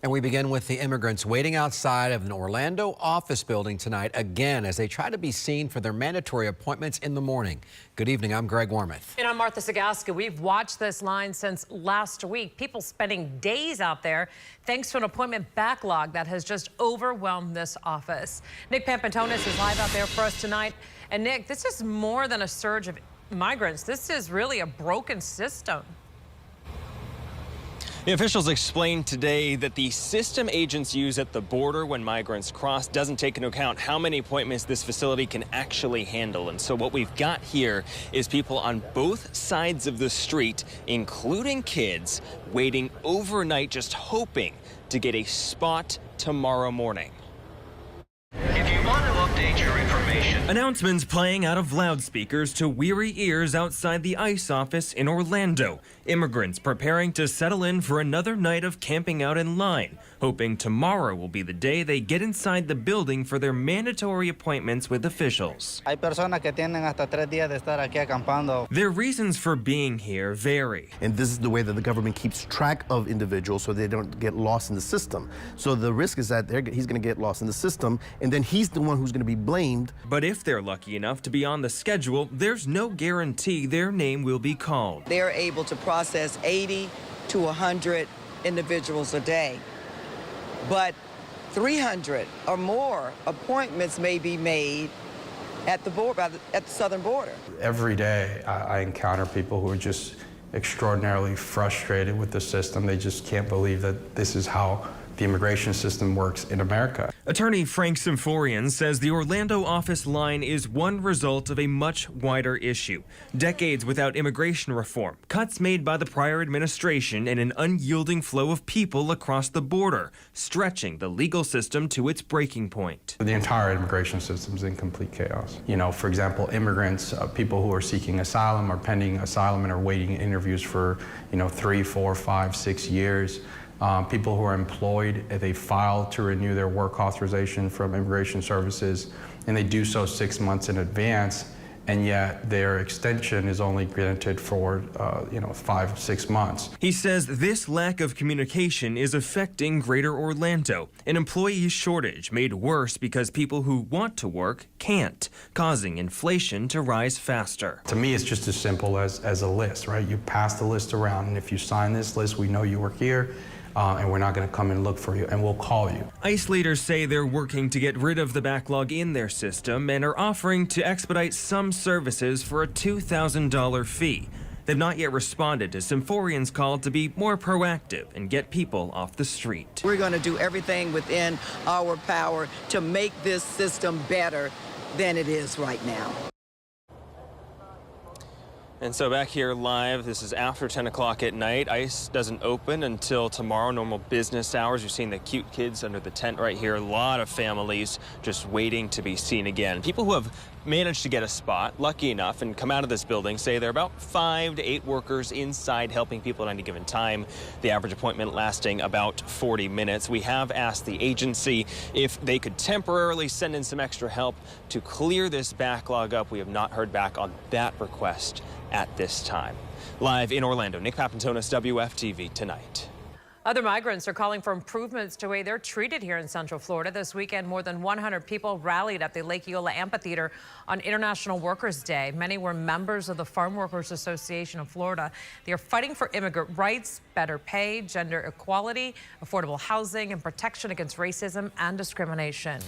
And we begin with the immigrants waiting outside of an Orlando office building tonight again as they try to be seen for their mandatory appointments in the morning. Good evening, I'm Greg Wormuth. And I'm Martha Sagaska. We've watched this line since last week. People spending days out there thanks to an appointment backlog that has just overwhelmed this office. Nick Pampantonis is live out there for us tonight. And Nick, this is more than a surge of migrants. This is really a broken system. The officials explained today that the system agents use at the border when migrants cross doesn't take into account how many appointments this facility can actually handle. And so what we've got here is people on both sides of the street, including kids, waiting overnight, just hoping to get a spot tomorrow morning. If you want to update your information. Announcements playing out of loudspeakers to weary ears outside the ICE office in Orlando. Immigrants preparing to settle in for another night of camping out in line, hoping tomorrow will be the day they get inside the building for their mandatory appointments with officials. Hay personas que tienen hasta 3 días de estar aquí acampando. Their reasons for being here vary. And this is the way that the government keeps track of individuals so they don't get lost in the system. So the risk is that he's going to get lost in the system, and then he's the one who's going to be blamed. But if they're lucky enough to be on the schedule, there's no guarantee their name will be called. They're able to process 80 to 100 individuals a day. But 300 or more appointments may be made at the border, at the southern border. Every day I encounter people who are just extraordinarily frustrated with the system. They just can't believe that this is how the immigration system works in America. Attorney Frank Symphorien says the Orlando office line is one result of a much wider issue. Decades without immigration reform, cuts made by the prior administration, and an unyielding flow of people across the border, stretching the legal system to its breaking point. The entire immigration system is in complete chaos. You know, for example, immigrants, people who are seeking asylum or pending asylum and are waiting interviews for, 3, 4, 5, 6 years. People who are employed, they file to renew their work authorization from immigration services, and they do so 6 months in advance, and yet their extension is only granted for 5, 6 months. He says this lack of communication is affecting Greater Orlando, an employee shortage made worse because people who want to work can't, causing inflation to rise faster. To me, it's just as simple as a list, right? You pass the list around, and if you sign this list, we know you work here. And we're not going to come and look for you, and we'll call you. ICE leaders say they're working to get rid of the backlog in their system and are offering to expedite some services for a $2,000 fee. They've not yet responded to Symphorien's call to be more proactive and get people off the street. We're going to do everything within our power to make this system better than it is right now. And so back here live, this is after 10 o'clock at night. ICE doesn't open until tomorrow, normal business hours. You're seeing the cute kids under the tent right here. A lot of families just waiting to be seen again. People who have managed to get a spot, lucky enough, and come out of this building say there are about 5 to 8 workers inside helping people at any given time. The average appointment lasting about 40 minutes. We have asked the agency if they could temporarily send in some extra help to clear this backlog up. We have not heard back on that request at this time. Live in Orlando, Nick Pampantonis, WFTV Tonight. Other migrants are calling for improvements to the way they're treated here in Central Florida. This weekend, more than 100 people rallied at the Lake Eola Amphitheater on International Workers' Day. Many were members of the Farm Workers Association of Florida. They are fighting for immigrant rights, better pay, gender equality, affordable housing, and protection against racism and discrimination.